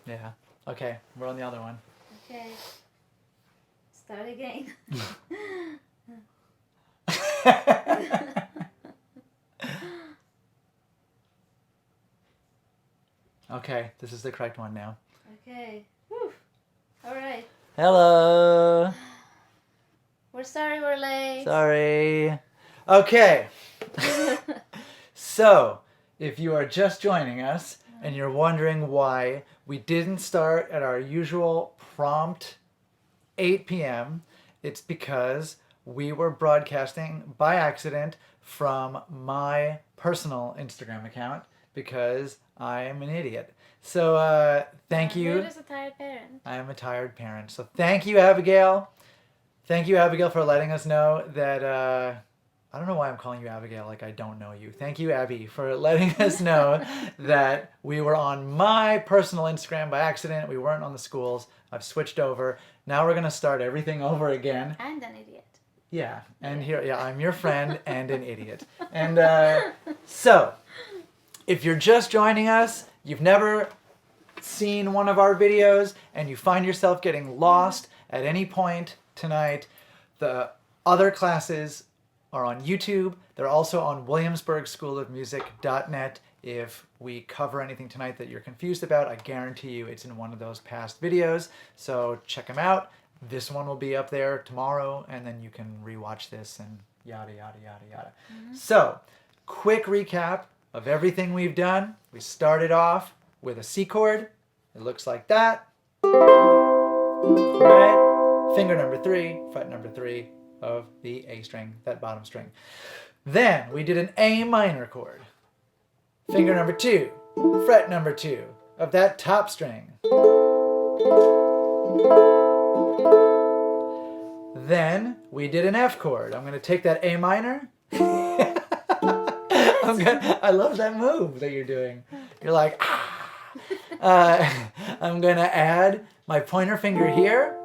Yeah. Okay, we're on the other one. Okay. Start again. Okay, this is the correct one now. Okay. Whew. All right. Hello. We're sorry we're late. Sorry. Okay. So, if you are just joining us and you're wondering why we didn't start at our usual prompt 8 p.m., it's because we were broadcasting by accident from my personal Instagram account because I am an idiot. So, thank you. You're just a tired parent. I am a tired parent. So, thank you, Abigail. Thank you, Abigail, for letting us know that. I don't know why I'm calling you Abigail like I don't know you. Thank you, Abby, for letting us know that we were on my personal Instagram by accident. We weren't on the school's. I've switched over. Now we're going to start everything over again. And an idiot. Yeah, and here, yeah, I'm your friend and an idiot. And so, if you're just joining us, you've never seen one of our videos, and you find yourself getting lost at any point tonight, the other classes are on YouTube. They're also on williamsburgschoolofmusic.net. If we cover anything tonight that you're confused about, I guarantee you it's in one of those past videos. So check them out. This one will be up there tomorrow, and then you can rewatch this and yada, yada, yada, yada. Mm-hmm. So, quick recap of everything we've done. We started off with a C chord. It looks like that. Right? Finger number 3, fret number 3 of the A string, that bottom string. Then we did an A minor chord. Finger number 2, fret number 2 of that top string. Then we did an F chord. I'm going to take that A minor. I love that move that you're doing. You're like, I'm going to add my pointer finger here.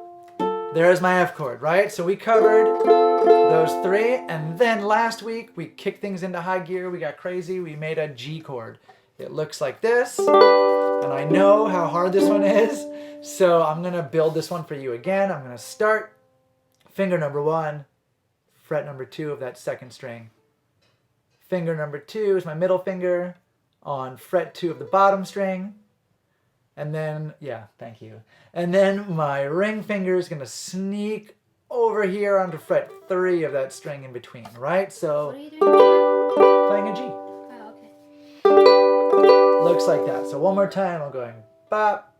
There's my F chord, right? So we covered those 3, and then last week we kicked things into high gear. We got crazy. We made a G chord. It looks like this, and I know how hard this one is, so I'm going to build this one for you again. I'm going to start finger number 1, fret number 2 of that second string. Finger number 2 is my middle finger on fret 2 of the bottom string. And then, yeah, thank you. And then my ring finger is going to sneak over here onto fret 3 of that string in between, right? So, what are you doing? playing a G. Oh, okay. Looks like that. So one more time, I'm going bop,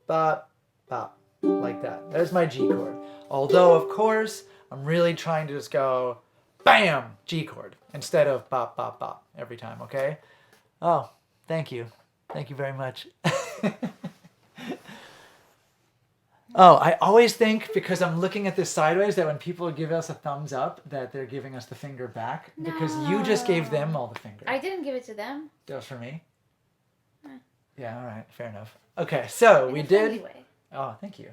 bop, bop, like that. There's my G chord. Although, of course, I'm really trying to just go bam, G chord, instead of bop, bop, bop every time, okay? Oh, thank you. Thank you very much. Oh, I always think, because I'm looking at this sideways, that when people give us a thumbs up, that they're giving us the finger back. No. Because you just gave them all the finger. I didn't give it to them. That was for me? Yeah, all right. Fair enough. Okay, so we did... Anyway. Oh, thank you.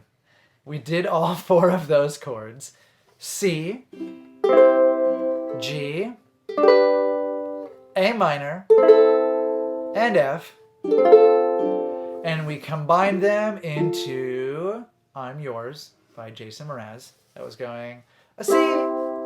We did all 4 of those chords. C, G, A minor, and F. And we combined them into I'm Yours by Jason Mraz. That was going a C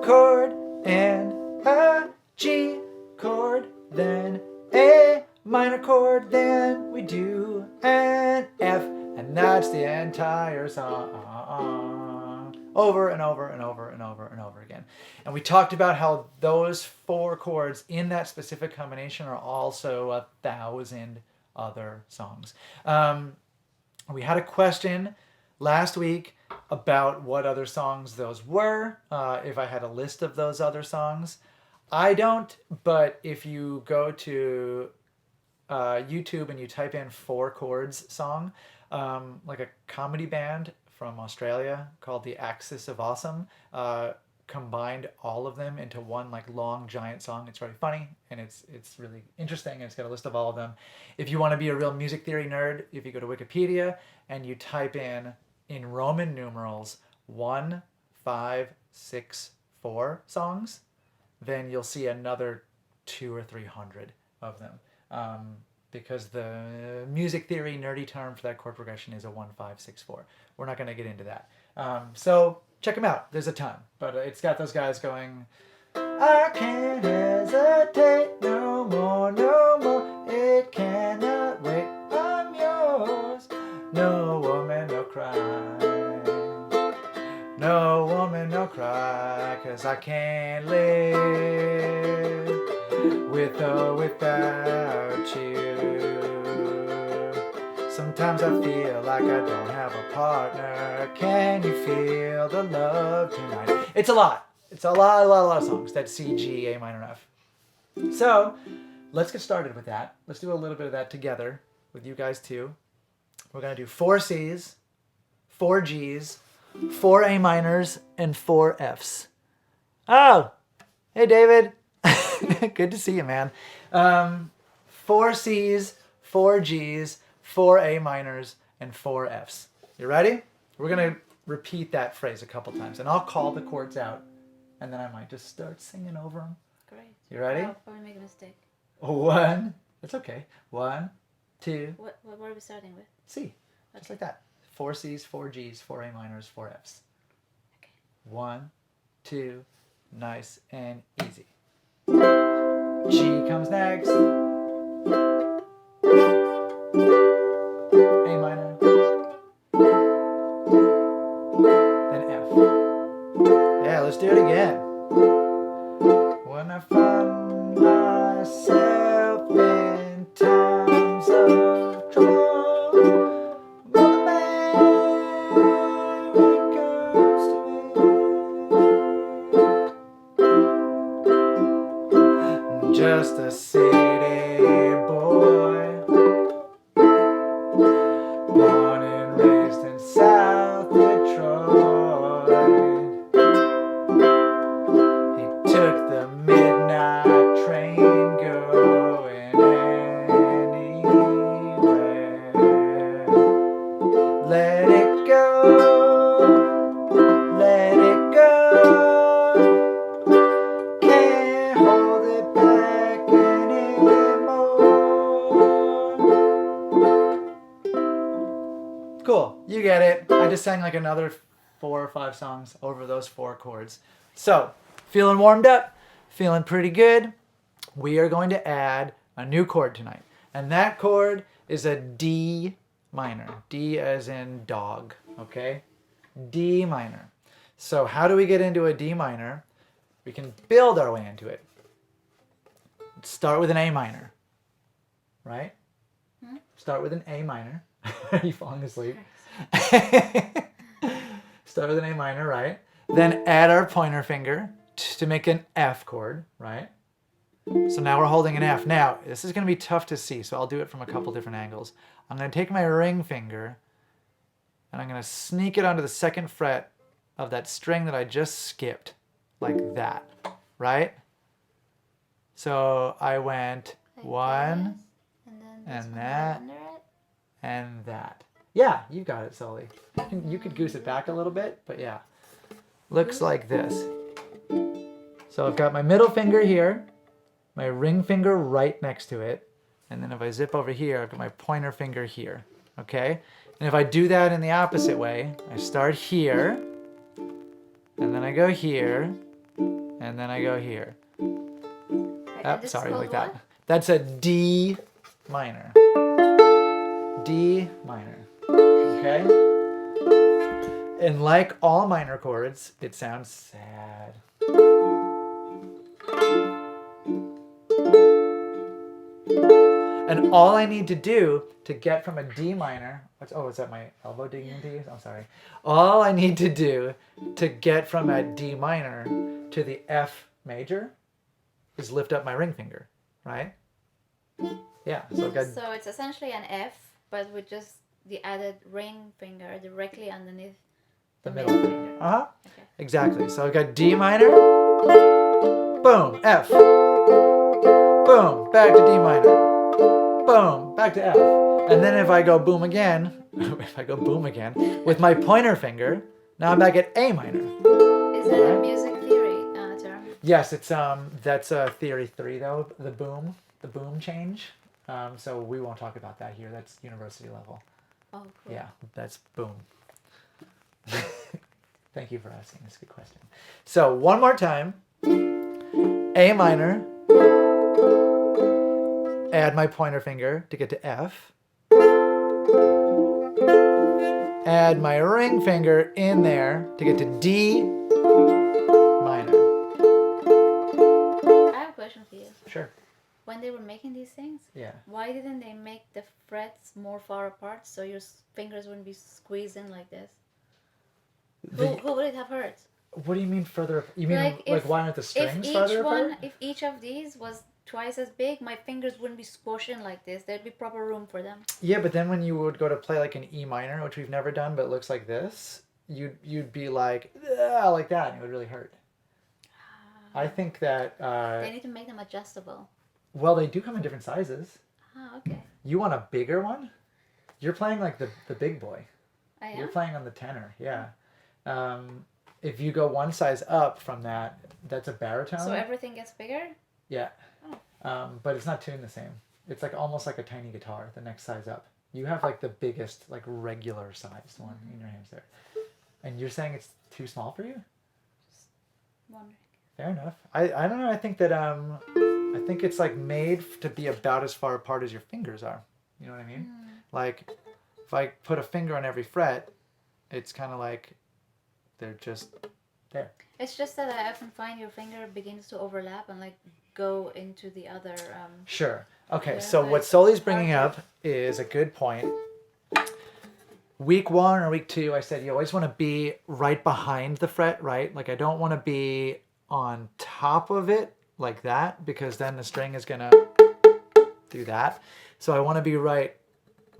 chord and a G chord, then A minor chord, then we do an F, and that's the entire song. Over and over and over and over and over again. And we talked about how those 4 chords in that specific combination are also 1,000 other songs. We had a question last week about what other songs those were, if I had a list of those other songs. I don't, but if you go to YouTube and you type in 4 chords song, like a comedy band from Australia called the Axis of Awesome combined all of them into one like long giant song. It's very funny and it's really interesting, and it's got a list of all of them. If you want to be a real music theory nerd, if you go to Wikipedia and you type in Roman numerals 1, 5, 6, 4 songs, then you'll see another 200 or 300 of them. because the music theory nerdy term for that chord progression is a 1-5-6-4. We're not going to get into that. So check them out. There's a ton, but it's got those guys going. I can't hesitate no more, no more. It cannot wait. I'm yours. No woman, no cry. No woman, no cry, 'cause I can't live with or without you. Sometimes I feel like I don't have a partner. Can you feel the love tonight? It's a lot. It's a lot of songs. That's C, G, A minor, F. So let's get started with that. Let's do a little bit of that together with you guys too. We're going to do 4 C's, 4 G's, 4 A minors, and 4 F's. Oh, hey David. Good to see you, man. 4 C's, 4 G's, 4 A minors, and 4 F's. You ready? We're going to repeat that phrase a couple times, and I'll call the chords out, and then I might just start singing over them. Great. You ready? I'll probably make a mistake. 1. It's okay. 1, 2. What are we starting with? C. Just like that. 4 C's, 4 G's, 4 A minors, 4 F's. Okay. 1, 2, nice and easy. G comes next. A minor. Then F. Yeah, let's do it again. When I find myself in times of trouble, Mother Mary comes to me. Just a city boy, born and raised in South Detroit. He took the midnight train going anywhere. Let it go, let it go. Can't hold it back anymore. Cool, you get it. I just sang like another 4 or 5 songs over those 4 chords. So, feeling warmed up, feeling pretty good. We are going to add a new chord tonight. And that chord is a D minor. D as in dog, okay? D minor. So how do we get into a D minor? We can build our way into it. Let's start with an A minor, right? Start with an A minor. Are you falling asleep? Start with an A minor, right? Then add our pointer finger to make an F chord, right? So now we're holding an F. Now, this is going to be tough to see, so I'll do it from a couple different angles. I'm going to take my ring finger, and I'm going to sneak it onto the 2nd fret of that string that I just skipped, like that, right? So I went Like 1, this, and then this and one that. under it. and that. Yeah, you got it, Soli. You could goose it back a little bit, but yeah. Looks like this. So I've got my middle finger here, my ring finger right next to it, and then if I zip over here, I've got my pointer finger here, okay? And if I do that in the opposite way, I start here, and then I go here, and then I go here. Right, Oh, and this is sorry, called like that. what? That's a D minor. D minor, okay? And like all minor chords, it sounds sad. And all I need to do to get from a D minor, is that my elbow digging into you? I'm sorry. All I need to do to get from a D minor to the F major is lift up my ring finger, right? Yeah, so I've got, So it's essentially an F, but with just the added ring finger directly underneath the middle finger. Uh-huh, Okay. exactly. So I've got D minor, boom, F, boom, back to D minor, boom, back to F. And then if I go boom again, with my pointer finger, now I'm back at A minor. Is that a music theory term? Yes, it's that's theory 3 though, the boom change. So we won't talk about that here. That's university level. Oh, cool. Yeah, that's boom. Thank you for asking. That's a good question. So one more time. A minor. Add my pointer finger to get to F. Add my ring finger in there to get to D minor. I have a question for you. Sure. When they were making these things, Yeah. why didn't they make the frets more far apart so your fingers wouldn't be squeezed in like this? Who would it have hurt? What do you mean further? You mean like why aren't the strings farther apart? If each of these was twice as big, my fingers wouldn't be squished in like this. There'd be proper room for them. Yeah, but then when you would go to play like an E minor, which we've never done, but it looks like this, you'd be like that, and it would really hurt. I think that They need to make them adjustable. well, they do come in different sizes. Ah, okay. You want a bigger one? You're playing like the big boy. I am? You're playing on the tenor, yeah. If you go one size up from that, that's a baritone. So everything gets bigger? Yeah. Oh. But it's not tuned the same. It's like almost like a tiny guitar, the next size up. You have like the biggest, like regular sized one in your hands there. And you're saying it's too small for you? Just wondering. Fair enough. I don't know. I think that I think it's like made to be about as far apart as your fingers are. You know what I mean? Like if I put a finger on every fret, it's kind of like they're just there. It's just that I often find your finger begins to overlap and like go into the other. Sure. Okay. Yeah, So but what it's Soli's bringing hard up is a good point. Week 1 or week 2, I said you always want to be right behind the fret, right? Like I don't want to be on top of it like that because then the string is gonna do that. So I want to be right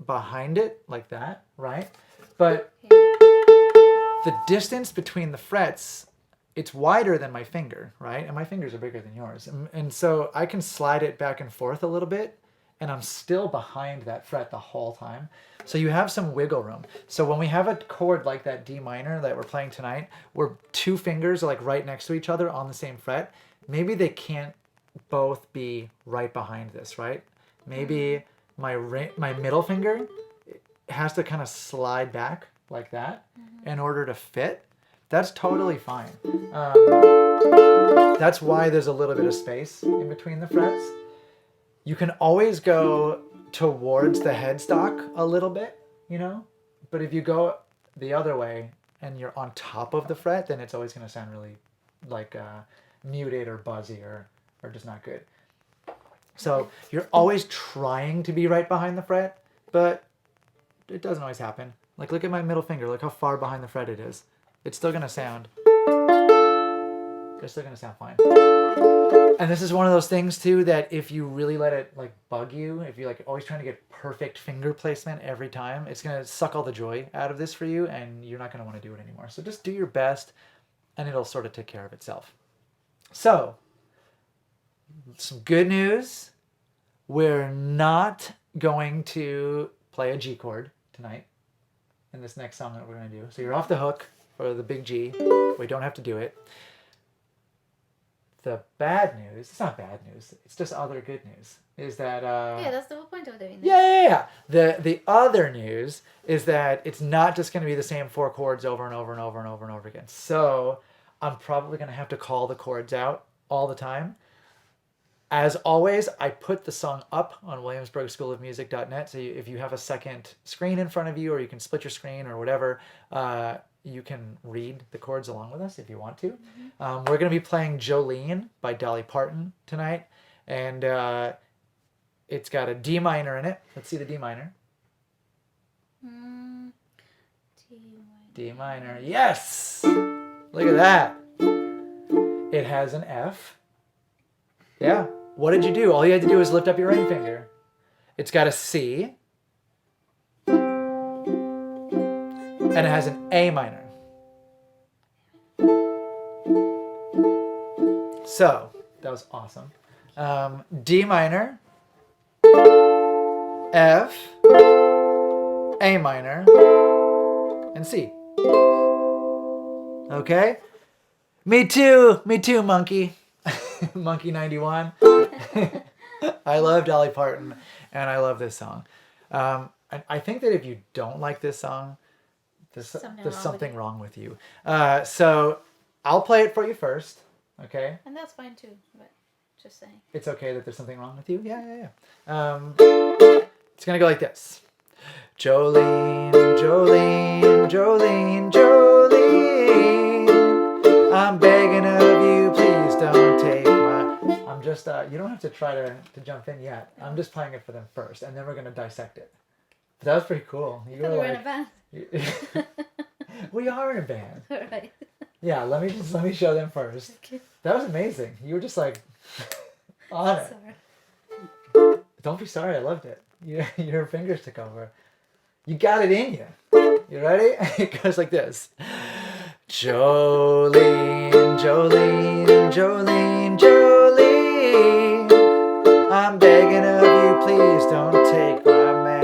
behind it like that, right? But the distance between the frets, it's wider than my finger, right? And my fingers are bigger than yours. And so I can slide it back and forth a little bit and I'm still behind that fret the whole time. So you have some wiggle room. So when we have a chord like that D minor that we're playing tonight, where 2 fingers are like right next to each other on the same fret, maybe they can't both be right behind this, right? Maybe my middle finger has to kind of slide back like that in order to fit. That's totally fine. That's why there's a little bit of space in between the frets. You can always go towards the headstock a little bit, you know? But if you go the other way and you're on top of the fret, then it's always going to sound really like muted or buzzy or just not good. So you're always trying to be right behind the fret, but it doesn't always happen. Like look at my middle finger, look how far behind the fret it is. It's still going to sound. It's still going to sound fine. And this is one of those things too that if you really let it like bug you, if you're like always trying to get perfect finger placement every time, it's going to suck all the joy out of this for you and you're not going to want to do it anymore. So just do your best and it'll sort of take care of itself. So, some good news. We're not going to play a G chord tonight in this next song that we're going to do. So you're off the hook for the big G. We don't have to do it. The bad news, it's not bad news, it's just other good news, is that... yeah, that's the whole point of doing this. Yeah. The other news is that it's not just going to be the same 4 chords over and over and over and over and over again. So I'm probably going to have to call the chords out all the time. As always, I put the song up on williamsburgschoolofmusic.net, so if you have a second screen in front of you, or you can split your screen or whatever, you can read the chords along with us if you want to. We're going to be playing Jolene by Dolly Parton tonight, and it's got a D minor in it. Let's see the D minor. D minor. Yes! Look at that. It has an F. Yeah. What did you do? All you had to do was lift up your ring finger. It's got a C. And it has an A minor. So, that was awesome. D minor, F, A minor, and C. Okay? Me too, monkey. Monkey 91. I love Dolly Parton. And I love this song. I think that if you don't like this song, there's something wrong with you. So I'll play it for you first, okay? And that's fine too, but just saying. It's okay that there's something wrong with you? Yeah. It's going to go like this. Jolene, Jolene, Jolene, Jolene, I'm begging of you, please don't take my... I'm just, you don't have to try to jump in yet. I'm just playing it for them first, and then we're going to dissect it. But that was pretty cool. You were in a band. We are in a band. All right. Yeah, let me show them first. Okay. That was amazing. You were just like on it. Sorry. Don't be sorry. I loved it. Your fingers took over. You got it in you. You ready? It goes like this. Jolene, Jolene, Jolene, Jolene, I'm begging of you, please don't take my man.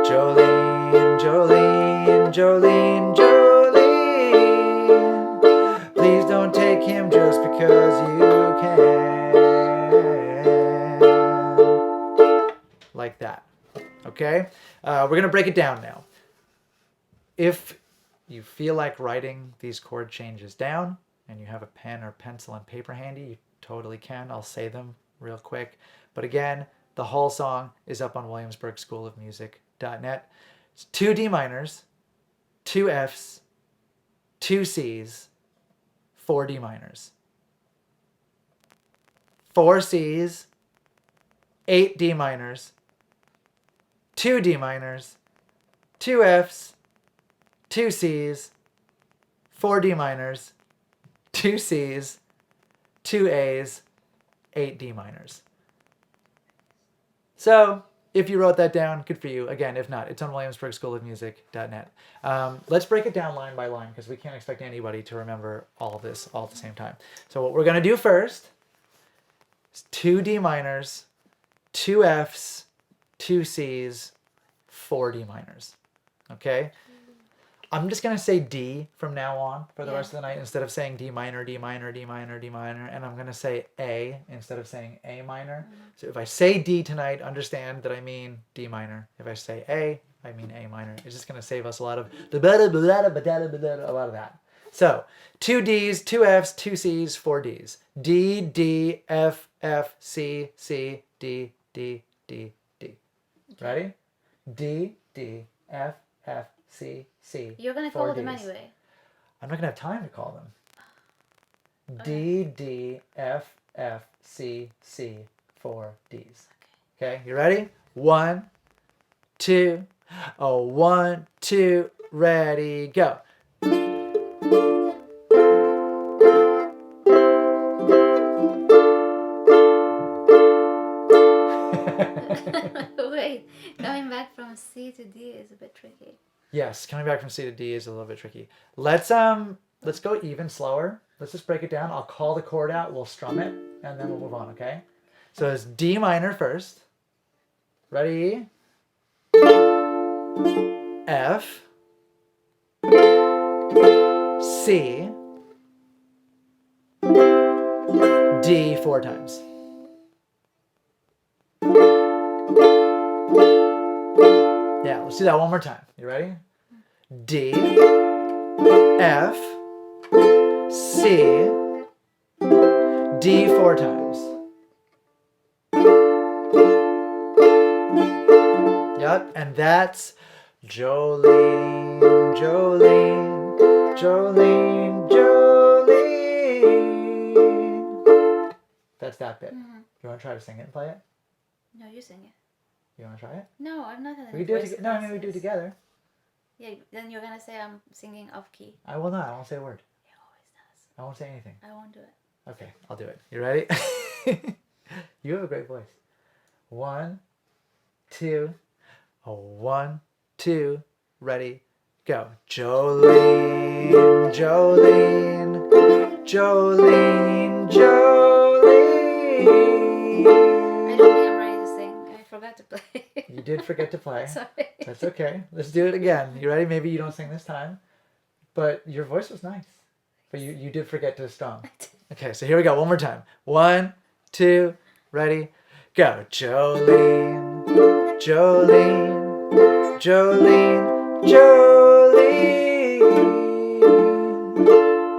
Jolene, Jolene, Jolene, Jolene, please don't take him just because you can. Like that. Okay? We're going to break it down now. If you feel like writing these chord changes down and you have a pen or pencil and paper handy, you totally can. I'll say them real quick. But again, the whole song is up on williamsburgschoolofmusic.net. It's 2 D minors, 2 Fs, 2 Cs, 4 D minors, 4 Cs, 8 D minors, 2 D minors, 2 Fs, 2 Cs, 4 D minors, 2 Cs, 2 As, 8 D minors. So, if you wrote that down, good for you. Again, if not, it's on williamsburgschoolofmusic.net. Let's break it down line by line because we can't expect anybody to remember all of this all at the same time. So what we're going to do first is 2 D minors, 2 Fs, 2 Cs, 4 D minors. Okay? I'm just going to say D from now on for the rest of the night instead of saying D minor, D minor, D minor, D minor. And I'm going to say A instead of saying A minor. Mm-hmm. So if I say D tonight, understand that I mean D minor. If I say A, I mean A minor. It's just going to save us a lot of that. So 2 Ds, 2 Fs, 2 Cs, 4 Ds. D, D, F, F, C, C, D, D, D, D. Ready? D, D, F, F, C, C. You're going to call them anyway. I'm not going to have time to call them. D, D, F, F, C, C, 4 Ds. Okay, you ready? 1, 2, 1, 2, ready, go. Wait, coming back from C to D is a bit tricky. Yes, coming back from C to D is a little bit tricky. Let's go even slower. Let's just break it down. I'll call the chord out, we'll strum it, and then we'll move on, okay? So it's D minor first. Ready? F, C, D 4 times. Yeah, let's do that one more time. You ready? D, F, C, D 4 times. Yep, and that's Jolene, Jolene, Jolene, Jolene. That's that bit. Mm-hmm. You want to try to sing it and play it? No, you sing it. You want to try it? No, I'm not gonna. We do it. No, I mean we do it together. Yeah, then you're gonna say I'm singing off key. I will not. I won't say a word. He always does. I won't say anything. I won't do it. Okay, I'll do it. You ready? You have a great voice. 1, 2, 1, 2, ready, go. Jolene, Jolene, Jolene, Jolene. I don't think I'm ready to sing. I forgot to play. You did forget to play. Sorry. That's okay. Let's do it again. You ready? Maybe you don't sing this time, but your voice was nice. But you did forget to strum. Okay, so here we go. One more time. 1, 2, ready, go. Jolene, Jolene, Jolene, Jolene.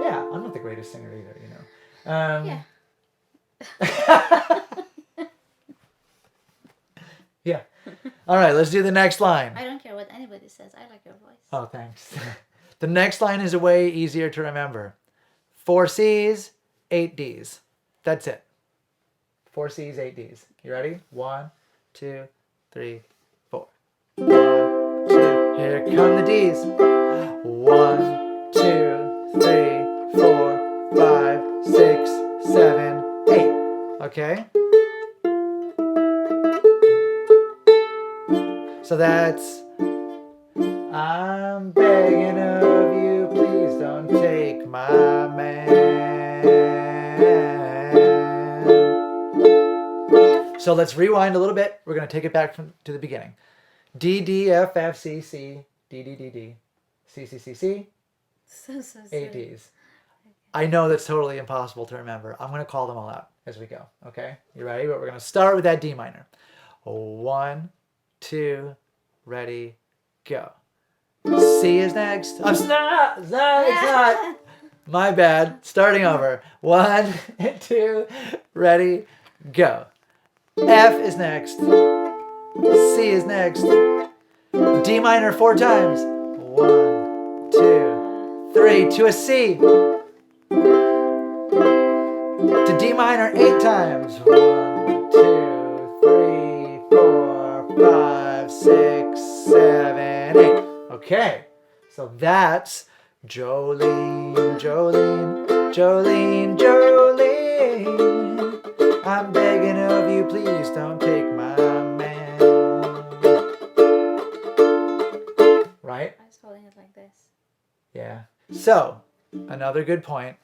Yeah, I'm not the greatest singer either, you know. Yeah. Yeah. All right, let's do the next line. I don't care what anybody says. I like your voice. Oh, thanks. The next line is way easier to remember. 4 C's, 8 D's. That's it. 4 C's, 8 D's. You ready? 1, 2, 3, 4. 1, 2. Here come the D's. 1, 2, 3, 4, 5, 6, 7, 8. Okay? So that's, I'm begging of you, please don't take my man. So let's rewind a little bit. We're going to take it back to the beginning. D, D, F, F, C, C, D, D, D, D, C, C, C, C, So 8 D's. I know that's totally impossible to remember. I'm going to call them all out as we go. Okay? You ready? But we're going to start with that D minor. 1, 2, ready, go. C is next. It's not. My bad. Starting over. 1, 2, ready, go. F is next. C is next. D minor 4 times. 1, 2, 3 to a C. To D minor 8 times. 1, 2, 3, 4, 5, 6, 7, 8. Okay, so that's Jolene, Jolene, Jolene, Jolene. I'm begging of you, please don't take my man. Right? I was holding it like this. Yeah. So, another good point.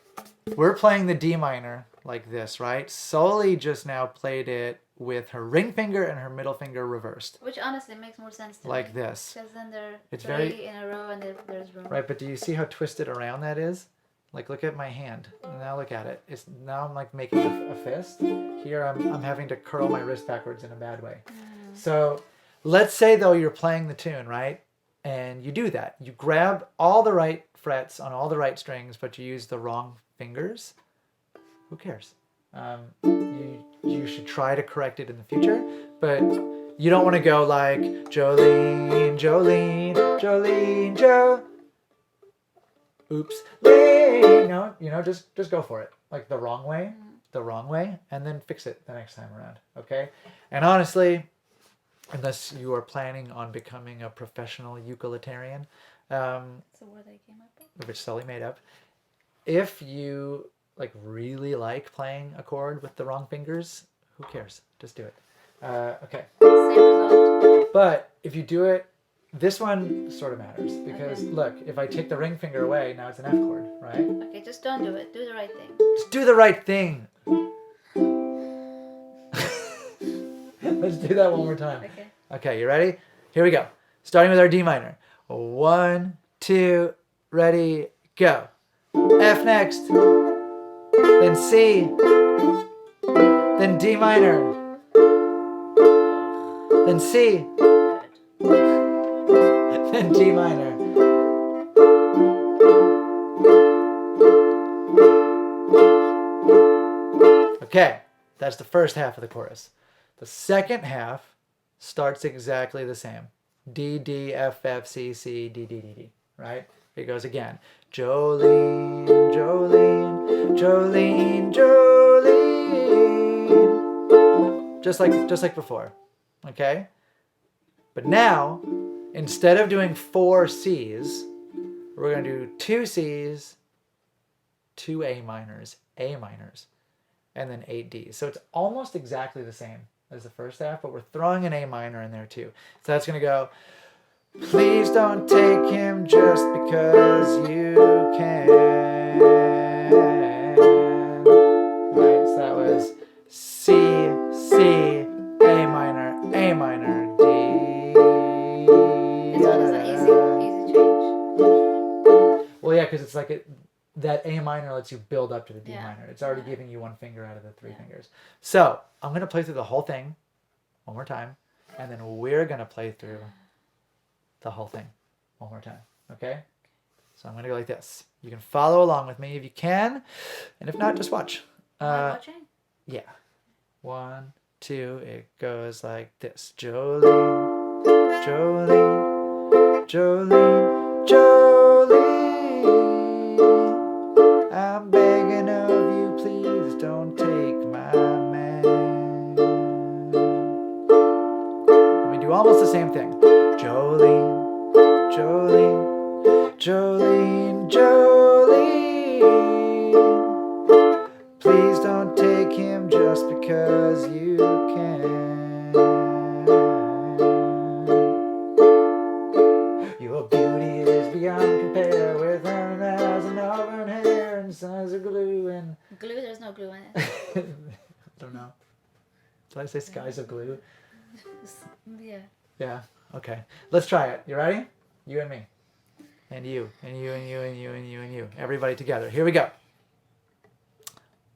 We're playing the D minor like this, right? Soli just now played it with her ring finger and her middle finger reversed. Which honestly makes more sense to Like me. this. Because then there It's three very- in a row and there's room. Right, but do you see how twisted around that is? Like, look at my hand. Now look at it. It's now I'm like making a fist. Here I'm having to curl my wrist backwards in a bad way. So let's say though you're playing the tune, right? And you do that. You grab all the right frets on all the right strings, but you use the wrong fingers. Who cares? You should try to correct it in the future, but you don't want to go like Jolene, Jolene, Jolene, Jo. Oops, Lane. No, just go for it. Like the wrong way, and then fix it the next time around. Okay? And honestly, unless you are planning on becoming a professional ukulitarian, That's the word I came up with. which Sully made up, if you like really like playing a chord with the wrong fingers, who cares? Just do it. Okay. Same result. But if you do it, this one sort of matters because Okay. look, if I take the ring finger away, now it's an F chord, right? Okay, just don't do it. Do the right thing. Just do the right thing. Let's do that one more time. Okay. Okay, you ready? Here we go. Starting with our D minor. 1, 2, ready, go. F next. Then C. Then D minor. Then C. Good. Then D minor. Okay, that's the first half of the chorus. The second half starts exactly the same. D, D, F, F, C, C, D, D, D, D. Right? It goes again. Jolene, Jolene, Jolene, Jolene. Just like before. Okay? But now, instead of doing 4 C's, we're going to do 2 C's, 2 A minors, and then 8 D's. So it's almost exactly the same as the first half, but we're throwing an A minor in there too. So that's going to go, please don't take him just because you can. Right, so that was C, C, A minor, D. This one is an easy change. Well, yeah, because it's like that A minor lets you build up to the D Yeah. minor. It's already Yeah. giving you one finger out of the three Yeah. fingers. So I'm going to play through the whole thing one more time, and then we're going to play through the whole thing one more time. Okay? So I'm going to go like this. You can follow along with me if you can, and if not, just watch. Am I watching? Yeah. 1, 2, it goes like this. Jolene, Jolene, Jolene, Jolene. I'm begging of you, please don't take my man. And we do almost the same thing. Jolene, Jolene, Jolene, Jolene. Please don't take him just because you can. Your beauty is beyond compare with 100,000 auburn hair and size of glue and... Glue? There's no glue in it. I don't know. Did I say skies of glue? Yeah. Yeah. Okay. Let's try it. You ready? You and me. And you. And you and you and you and you and you. Everybody together. Here we go.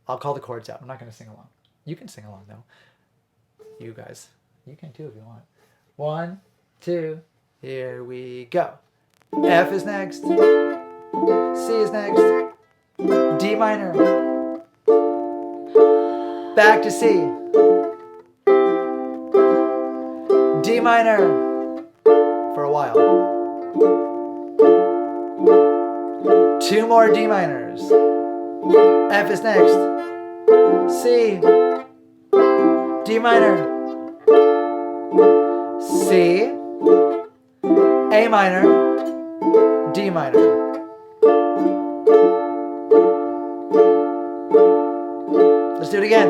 I'll call the chords out. I'm not going to sing along. You can sing along, though. You guys. You can, too, if you want. 1, 2, here we go. F is next. C is next. D minor. Back to C. D minor. For a while. 2 more D minors. F is next. C. D minor. C. A minor. D minor. Let's do it again.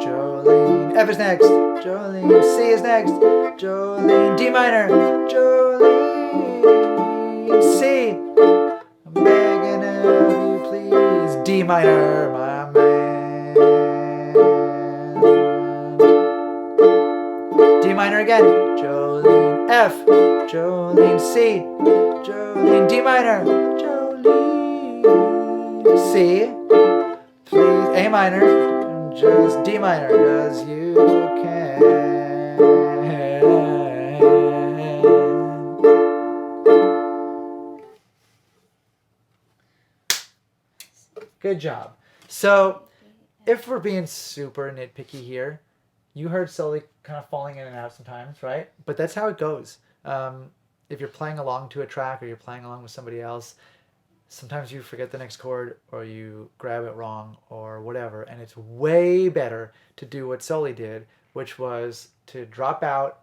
Jolene. F is next. Jolene. C is next. Jolene. D minor. Jolene. C. I'm begging of you, please. D minor, my man. D minor again. Jolene. F. Jolene. C. Jolene. D minor. Jolene. C. Please. A minor. Just D minor, 'cause you can. Good job. So, if we're being super nitpicky here, you heard Soli kind of falling in and out sometimes, right? But that's how it goes. If you're playing along to a track or you're playing along with somebody else, sometimes you forget the next chord or you grab it wrong or whatever. And it's way better to do what Soli did, which was to drop out,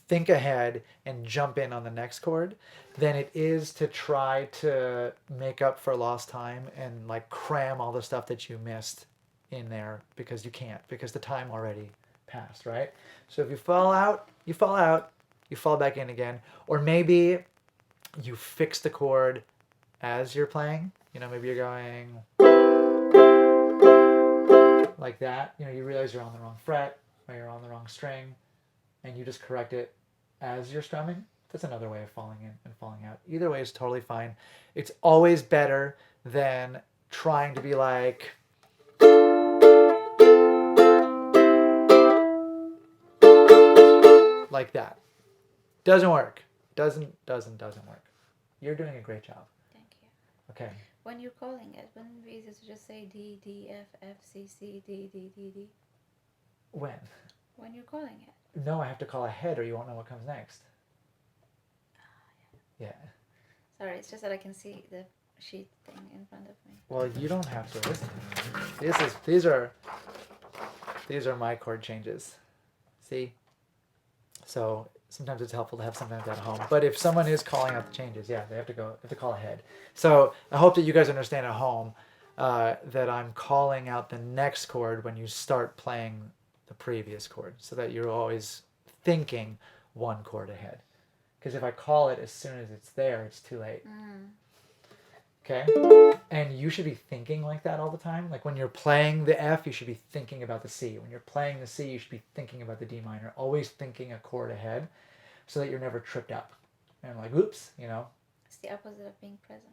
think ahead, and jump in on the next chord than it is to try to make up for lost time and like cram all the stuff that you missed in there because you can't, because the time already passed, right? So if you fall out, you fall out, you fall back in again. Or maybe you fix the chord as you're playing. You know, maybe you're going like that. You know, you realize you're on the wrong fret or you're on the wrong string and you just correct it as you're strumming. That's another way of falling in and falling out. Either way is totally fine. It's always better than trying to be like that. Doesn't work. Doesn't work. You're doing a great job. Thank you. Okay. When you're calling it, wouldn't it be easier to just say D, D, F, F, C, C, D, D, D, D? When? When you're calling it. No, I have to call ahead or you won't know what comes next. Yeah. Sorry, it's just that I can see the sheet thing in front of me. Well, you don't have to listen. These are my chord changes. See? So sometimes it's helpful to have something like that at home. But if someone is calling out the changes, yeah, they have to call ahead. So I hope that you guys understand at home that I'm calling out the next chord when you start playing the previous chord, so that you're always thinking one chord ahead. Because if I call it as soon as it's there, it's too late. Okay? And you should be thinking like that all the time. Like when you're playing the F, you should be thinking about the C. When you're playing the C, you should be thinking about the D minor. Always thinking a chord ahead so that you're never tripped up. And like, oops, you know. It's the opposite of being present.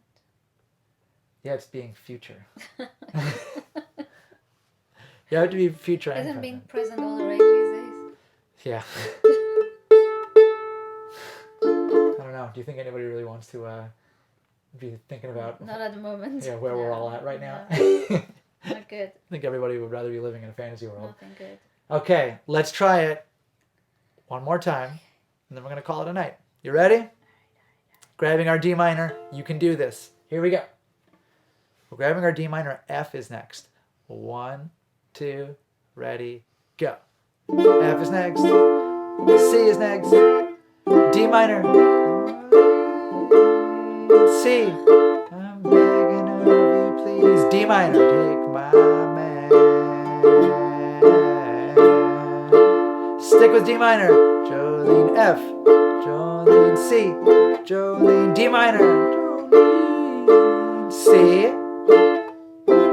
Yeah, it's being future. You have to be future and Isn't being present. present all the rage these days? Yeah. I don't know. Do you think anybody really wants to be thinking about Not at the moment. where we're No, all at right now? no. Not good. I think everybody would rather be living in a fantasy world. Nothing good. Okay, let's try it one more time, and then we're going to call it a night. You ready? Grabbing our D minor. You can do this. Here we go. We're grabbing our D minor. F is next. 1, 2, ready, go. F is next. C is next. D minor. C. I'm begging of you, please. D minor. Take my man. Stick with D minor. Jolene F. Jolene C. Jolene D minor. Jolene C.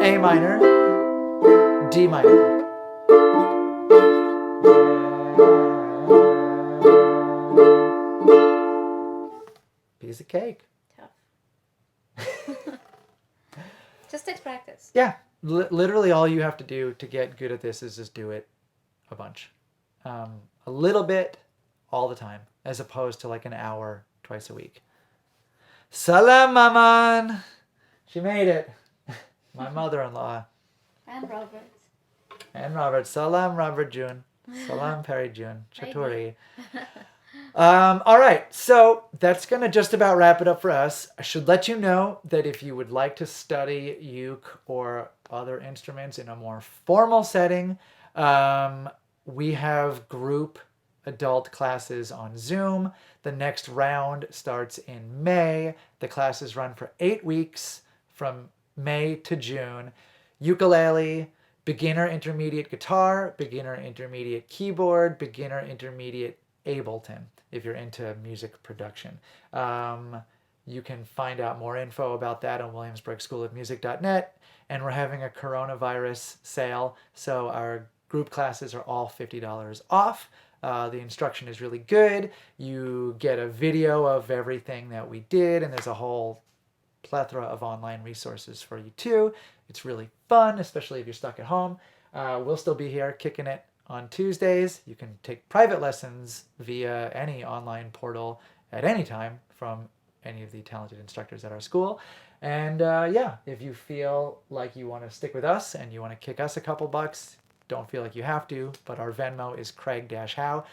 A minor. D minor. Piece of cake. Tough. Just takes practice. Yeah, literally all you have to do to get good at this is just do it a bunch. A little bit all the time, as opposed to like an hour twice a week. Salam, Maman! She made it. My mother-in-law. And Robert. And Robert. Salam, Robert June. Salam, Perry June. Chaturi. All right, so that's going to just about wrap it up for us. I should let you know that if you would like to study uke or other instruments in a more formal setting, we have group adult classes on Zoom. The next round starts in May. The classes run for 8 weeks from May to June. Ukulele, beginner intermediate guitar, beginner intermediate keyboard, beginner intermediate Ableton, if you're into music production. You can find out more info about that on williamsburgschoolofmusic.net. And we're having a coronavirus sale, so our group classes are all $50 off. The instruction is really good. You get a video of everything that we did, and there's a whole plethora of online resources for you too. It's really fun, especially if you're stuck at home. We'll still be here kicking it on Tuesdays. You can take private lessons via any online portal at any time from any of the talented instructors at our school. And if you feel like you want to stick with us and you want to kick us a couple bucks, don't feel like you have to, but our Venmo is Craig-Howe, Craig-Howe,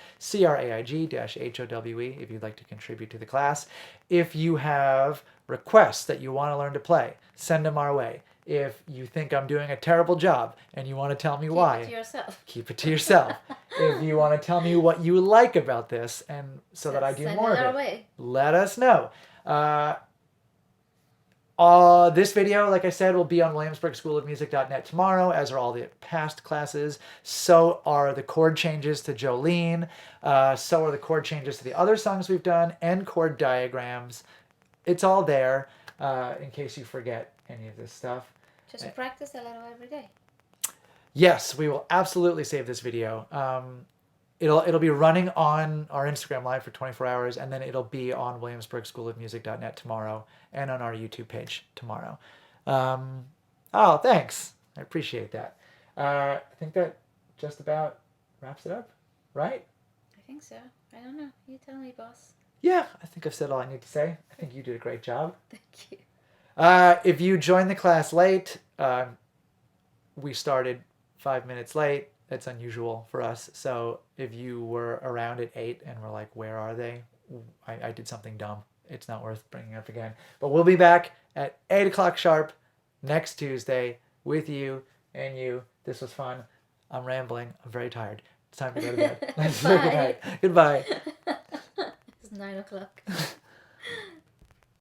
if you'd like to contribute to the class. If you have requests that you want to learn to play, send them our way. If you think I'm doing a terrible job and you want to tell me why, Keep it to yourself. Keep it to yourself. If you want to tell me what you like about this and so that I do more of it, let us know. This video, like I said, will be on williamsburgschoolofmusic.net tomorrow, as are all the past classes. So are the chord changes to Jolene. So are the chord changes to the other songs we've done, and chord diagrams. It's all there in case you forget any of this stuff. Just practice a little every day. Yes, we will absolutely save this video. It'll be running on our Instagram Live for 24 hours, and then it'll be on williamsburgschoolofmusic.net tomorrow and on our YouTube page tomorrow. Oh, thanks. I appreciate that. I think that just about wraps it up, right? I think so. I don't know. You tell me, boss. Yeah, I think I've said all I need to say. I think you did a great job. Thank you. If you joined the class late, we started 5 minutes late. It's unusual for us. So if you were around at 8 and were like, where are they? I did something dumb. It's not worth bringing up again. But we'll be back at 8 o'clock sharp next Tuesday with you and you. This was fun. I'm rambling. I'm very tired. It's time to go to bed. Let's say goodnight. Goodbye. It's 9 o'clock.